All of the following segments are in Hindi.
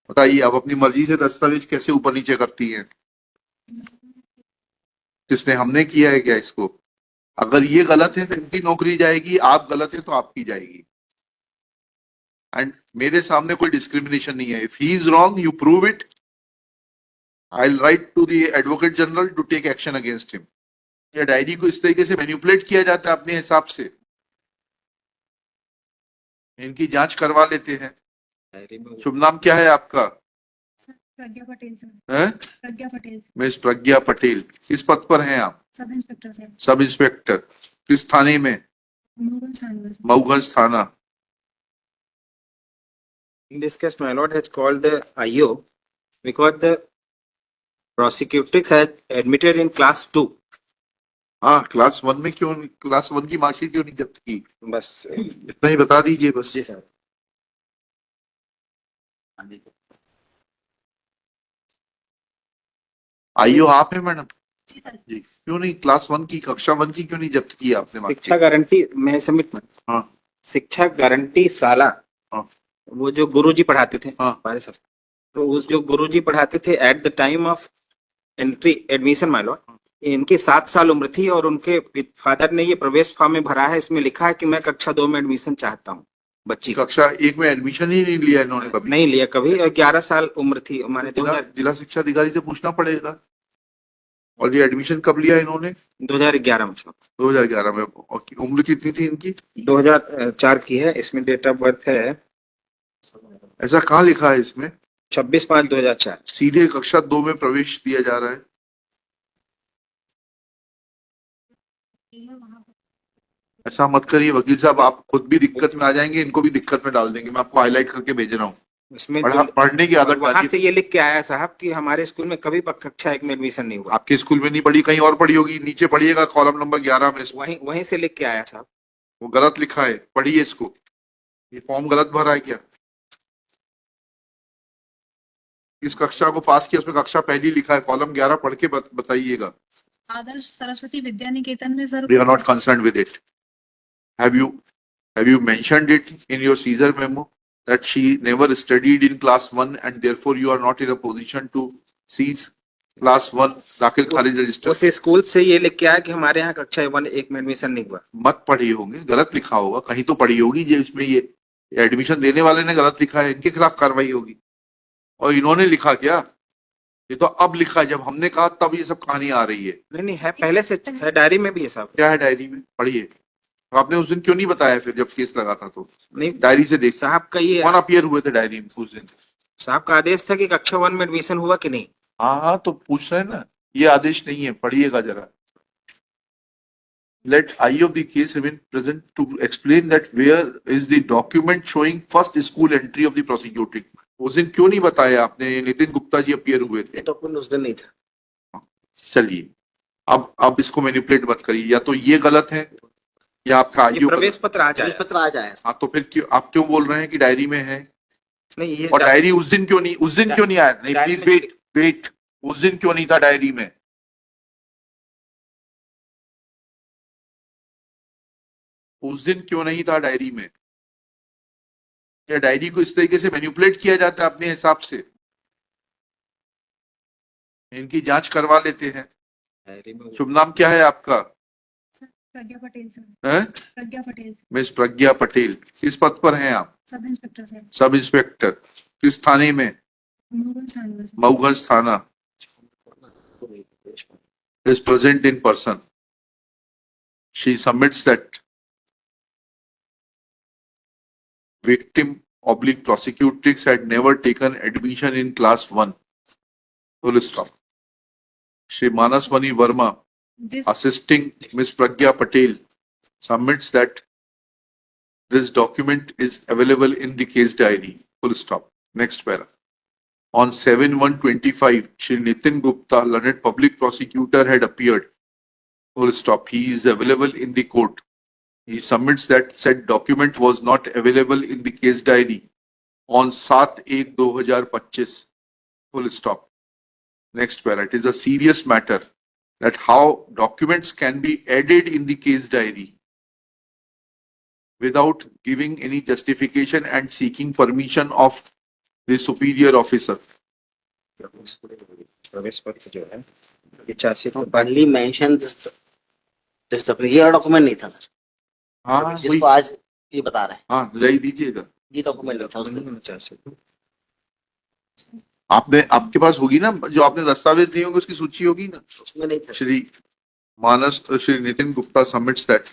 बताइए, आप अपनी मर्जी से दस्तावेज कैसे ऊपर नीचे करती हैं? किसने, हमने किया है क्या इसको? अगर ये गलत है तो इनकी नौकरी जाएगी, आप गलत है तो आपकी जाएगी। एंड मेरे सामने कोई डिस्क्रिमिनेशन नहीं है। If he is wrong, you prove it, I will write to the advocate general to take action against him. ये डायरी को इस तरीके से मैनिपुलेट किया जाता है अपने हिसाब से। इनकी जांच करवा लेते हैं। शुभ नाम क्या है आपका? सर, प्रज्ञा पटेल सर। हैं? प्रज्ञा पटेल। मिस प्रज्ञा पटेल, किस पद पर हैं आप? Sub inspector sir. Sub inspector, किस थाने में? मऊगंज थाना सर। मऊगंज थाना। In this case, my lord has called the IO because the prosecutrix had admitted in class 2. हाँ, क्लास 1 में क्यों, क्लास 1 की मार्कशीट क्यों नहीं जब्त की? बस इतना ही बता दीजिए बस। जी सर। आईओ आप है मैडम? जी सर। जी, क्यों नहीं क्लास 1 की, कक्षा 1 की क्यों नहीं जब्त की आपने शिक्षा मार्कशीट? गारंटी मैं सबमिट। हाँ। शिक्षा गारंटी साला। हाँ। वो जो गुरुजी पढ़ाते थे हाँ। हमारे साथ, तो उस जो गुरुजी पढ़ाते थे at the time of entry admission my Lord, इनकी 7 साल उम्र थी और उनके फादर ने ये प्रवेश फॉर्म में भरा है, इसमें लिखा है कि मैं कक्षा 2 में एडमिशन चाहता हूँ बच्ची का। कक्षा 1 में एडमिशन ही नहीं लिया इन्होंने कभी? नहीं लिया कभी, 11 साल उम्र थी हमारे। जिला शिक्षा अधिकारी से पूछना पड़ेगा। और ये एडमिशन कब लिया इन्होंने? 2011 में साहब। 2011 में। और उम्र कितनी थी इनकी? 2004 की है, इसमें डेट ऑफ बर्थ है ऐसा कहाँ लिखा है इसमें? 26/5/2004। सीधे कक्षा 2 में प्रवेश दिया जा रहा है। ऐसा मत करिए वकील साहब, आप खुद भी दिक्कत में आ जाएंगे, इनको भी दिक्कत में डाल देंगे। मैं आपको हाईलाइट करके भेज रहा हूँ। इसमें पढ़ने की आदत वहां डालिए। से ये लिख के आया साहब कि हमारे स्कूल में कभी कक्षा 1 में एडमिशन नहीं हुआ। आपके स्कूल में नहीं पढ़ी, कहीं और पढ़ी होगी। नीचे पढ़िएगा कॉलम नंबर 11 में। वहीं से लिख के आया साहब। वो गलत लिखा है, पढ़िए इसको। ये फॉर्म गलत भरा है क्या? इस कक्षा को पास किया, उसमें कक्षा पहली लिखा है, कॉलम 11 पढ़ के बताइएगा। आदर्श सरस्वती विद्या निकेतन में sir. We are not concerned with it. Have you mentioned it in your Caesar memo that she never studied in class 1 and therefore you are not in a position to seize class 1 दाखिल खारिज रजिस्टर? उस स्कूल से ये लिख के आया कि हमारे यहाँ कक्षा 1 में एडमिशन नहीं हुआ। मत पढ़ी होंगे, गलत लिखा होगा, कहीं तो पढ़ी होगी। जिसमें ये एडमिशन देने वाले ने गलत लिखा है, इनके खिलाफ कार्रवाई होगी। और इन्होंने लिखा क्या? ये तो अब लिखा है, जब हमने कहा तब ये सब कहानी आ रही है। नहीं है, पहले से है, डायरी में भी है साहब। क्या है डायरी में? पढ़िए। तो आपने उस दिन क्यों नहीं बताया फिर जब केस लगा था? तो नहीं, डायरी से देख साहब का ये कौन अपीयर हुए थे डायरी में उस दिन? साहब का आदेश था कि कक्षा 1 में एडमिशन हुआ कि नहीं। हाँ, तो पूछ रहे हैं ना, ये आदेश नहीं है, पढ़िएगा जरा। Let I of the case remain present to explain that where is the document showing first school entry of the prosecuting? उस दिन क्यों नहीं बताया आपने? नितिन गुप्ता जी अपीयर हुए थे। डॉक्यूमेंट उस दिन नहीं था। चलिए, अब इसको मैनिपुलेट मत करिए। या तो ये गलत है या आपका ये आईओ प्रवेश पत्र आ जाए। हाँ, तो फिर क्यों आप क्यों बोल रहे हैं कि डायरी में है? नहीं, ये और डायरी उस दिन क्यों नहीं आया? नहीं, प्लीज वेट। उस दिन क्यों नहीं था डायरी में? उस दिन क्यों नहीं था डायरी में? या डायरी को इस तरीके से मैनिपुलेट किया जाता है अपने हिसाब से? इनकी जांच करवा लेते हैं। शुभ नाम क्या है आपका? सर, प्रज्ञा पटेल सर। हैं? प्रज्ञा पटेल। मिस प्रज्ञा पटेल, किस पद पर हैं आप? Sub inspector sir. Sub inspector, किस थाने में? मऊगंज थाना सर। मऊगंज थाना। is present in person. She submits that victim oblique prosecutrix had never taken admission in class 1. Full stop. Shri Manaswani Verma, जिस assisting Miss Pragya Patel, submits that this document is available in the case diary. Full stop. Next para. On 7/1/25, Shri Nitin Gupta, learned public prosecutor, had appeared. Full stop. He is available in the court. He submits that said document was not available in the case diary on 7/1/2025. Full stop. Next para. It is a serious matter that how documents can be added in the case diary without giving any justification and seeking permission of the superior officer. प्रवेश पत्र जो है ये चार्जशीट में Only mention this document. ये डॉक्यूमेंट नहीं था सर, हाँ वही, जिसको आज ये बता रहे हैं, हाँ ले दीजिएगा। ये डॉक्यूमेंट नहीं था उस दिन। चार्जशीट आपने, आपके पास होगी ना जो आपने दस्तावेज दिए होंगे उसकी सूची होगी ना। उसमें नहीं था। Shri Shri Nitin Gupta submits that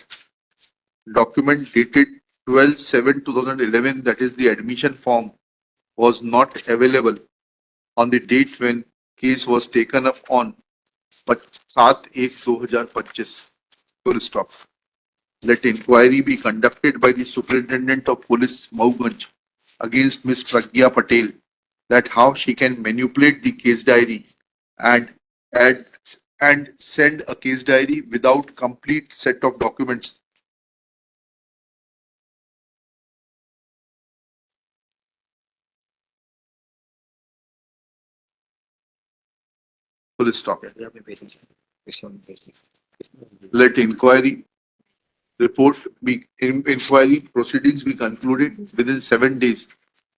document dated 12/7/2011, that is the admission form, was not available on the date when case was taken up on 7/1/2025. Full stop. Let inquiry be conducted by the Superintendent of Police Mauganj against Miss Pragya Patel, that how she can manipulate the case diary and add and send a case diary without complete set of documents. Full stop. Let inquiry report be, inquiry proceedings be concluded within 7 days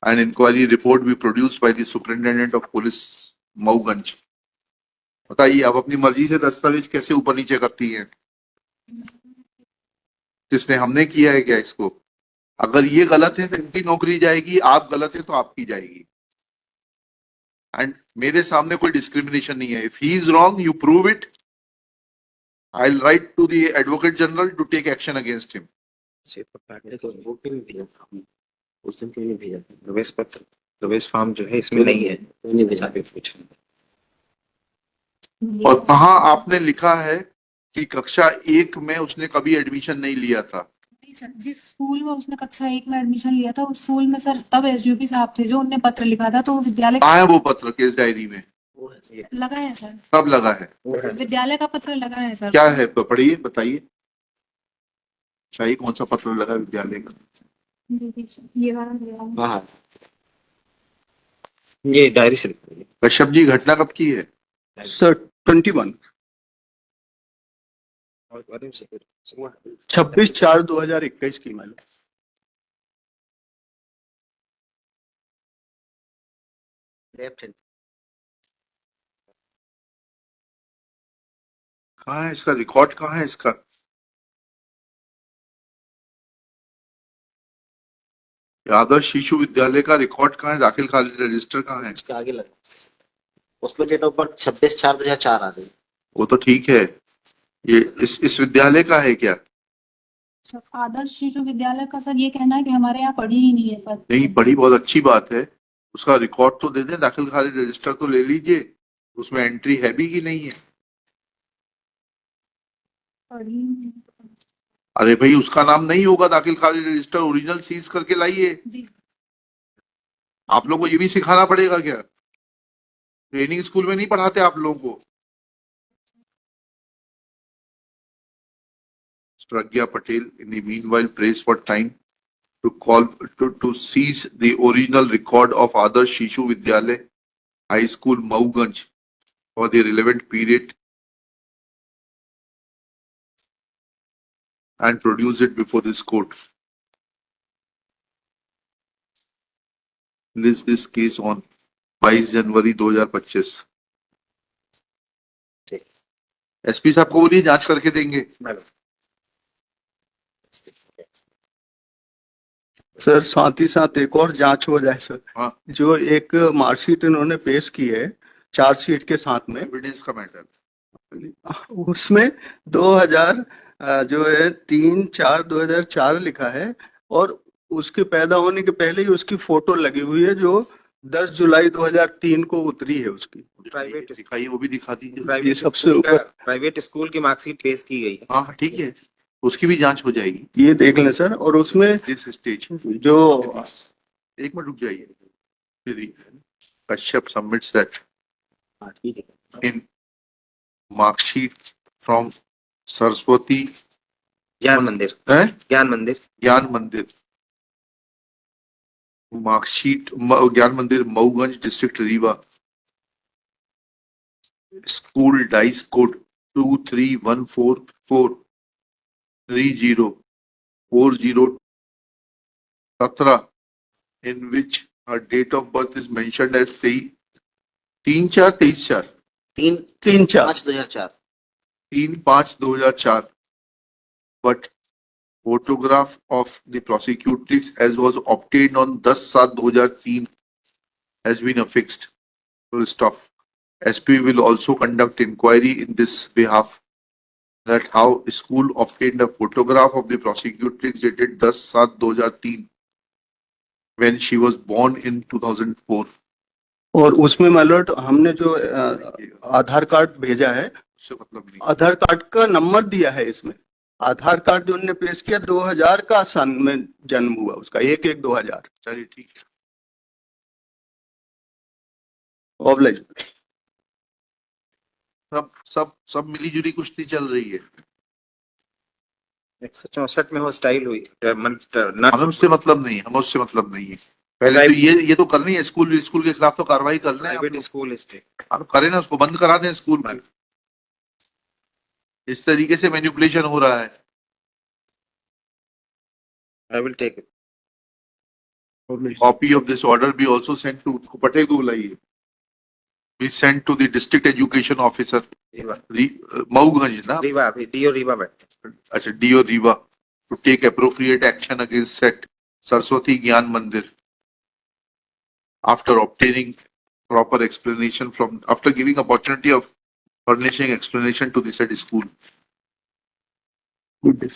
and inquiry report be produced by the Superintendent of Police Mauganj. बताइए आप अपनी मर्जी से दस्तावेज कैसे ऊपर नीचे करती हैं? किसने, हमने किया है क्या इसको? अगर ये गलत है तो इनकी नौकरी जाएगी, आप गलत है तो आपकी जाएगी। एंड मेरे सामने कोई डिस्क्रिमिनेशन नहीं है। If he is wrong you prove it, I will write to the advocate general to take action against him. वो क्यों नहीं भेजा था? उस दिन क्यों नहीं भेजा था? प्रवेश पत्र, प्रवेश फॉर्म जो है इसमें नहीं है। क्यों नहीं भेजा? कुछ और कहाँ आपने लिखा है कि कक्षा 1 में उसने कभी एडमिशन नहीं लिया था? नहीं सर, जिस स्कूल में उसने कक्षा 1 में एडमिशन लिया था उस स्कूल में सर तब एसडीओपी साहब थे जो उनने पत्र लिखा था, तो विद्यालय कहाँ है वो पत्र केस डायरी में? वो है लगा है सर, कब लगा है? विद्यालय का पत्र लगा है सर। क्या है तो पढ़िए, बताइए। शाही कौन सा पत्र लगा है विद्यालय का? ये वाला हाँ, ये डायरी से लिखा है। कश्यप जी घटना कब की है? सर 21 26/4/2021 की मैडम। Left hand. कहाँ है इसका रिकॉर्ड? कहाँ है इसका? आदर्श शिशु विद्यालय का रिकॉर्ड कहाँ है? दाखिल खारिज रजिस्टर कहाँ है? उसके आगे लगा, उसमें डेट ऑफ बर्थ 26/4/2004 आ गई। वो तो ठीक है, ये इस विद्यालय का है क्या? सर आदर्श शिशु विद्यालय का सर ये कहना है कि हमारे यहाँ पढ़ी ही नहीं है पद। नहीं पढ़ी, बहुत अच्छी बात है। उसका रिकॉर्ड तो दे दें, दाखिल खारिज रजिस्टर तो ले लीजिए, उसमें एंट्री है भी कि नहीं है? पढ़ी ही नहीं। अरे भाई उसका नाम नहीं होगा दाखिल खारिज रजिस्टर, ओरिजिनल सीज करके लाइए। जी आप लोगों को ये भी सिखाना पड़ेगा क्या? ट्रेनिंग स्कूल में नहीं पढ़ाते आप लोगों को? Pragya Patel in the meanwhile prays for time to call to seize the original record of Adarsh Shishu Vidyalay High School Mauganj for the relevant period and produce it before this court. This case on 22 January 2025। SP साहब को बोलिए जांच करके देंगे। सर साथ ही साथ एक और जांच हो जाए सर। हाँ। जो एक मार्कशीट इन्होंने पेश की है चार्जशीट के साथ में, एविडेंस का मैटर, उसमें 2000 जो है 3/4/2004 लिखा है और उसके पैदा होने के पहले ही उसकी फोटो लगी हुई है जो 10 जुलाई 2003 को उतरी है उसकी। प्राइवेट दिखाइए, वो भी दिखा दीजिए। ये सबसे ऊपर प्राइवेट स्कूल की मार्कशीट पेश की गई है। हाँ ठीक है, उसकी भी जांच हो जाएगी। ये देख लें सर। और उसमें दिस स्टेज जो एक मिनट रुक जाइए। Shri Kashyap submits that in marksheet from Saraswati ज्ञान मंदिर, है ज्ञान मंदिर, ज्ञान मंदिर मार्कशीट ज्ञान मंदिर Mauganj district Rewa school dice code 231443040417 in which her date of birth is mentioned as 3/4/23/4 तीन 3/4 पाँच 2004 3/5/2004, but photograph of the prosecutrix as was obtained on 10/7/2003 has been affixed. Full stop. SP will also conduct inquiry in this behalf, that how school obtained a photograph of the prosecutrix dated 10/7/2003 when she was born in 2004. और उसमें माइलॉर्ड हमने जो आधार कार्ड भेजा है, उससे मतलब नहीं। आधार कार्ड का नंबर दिया है इसमें। आधार कार्ड जो उन्होंने पेश किया 2000 का सन में जन्म हुआ उसका, 1/1/2000। चलिए ठीक है। ऑब्लाइज सब मिली-जुली कुश्ती चल रही है। 164 में वो स्टाइल हुई हमें उससे मतलब नहीं है, हमें उससे मतलब नहीं है। पहले तो ये तो करनी है, स्कूल के खिलाफ तो कार्रवाई करना है। प्राइवेट स्कूल स्टेट आप करें ना, उसको बंद करा दें स्कूल को। इस तरीके से मैनिपुलेशन हो रहा है। I will take it. Copy of this order be also sent to Patel को बुलाइए। Be sent to the district education officer Mauganj ना, रीवा अभी डीओ रीवा बैठते अच्छा DO Rewa, to take appropriate action against said Saraswati Gyan Mandir after obtaining proper explanation after giving opportunity of furnishing explanation to the said school. Good day.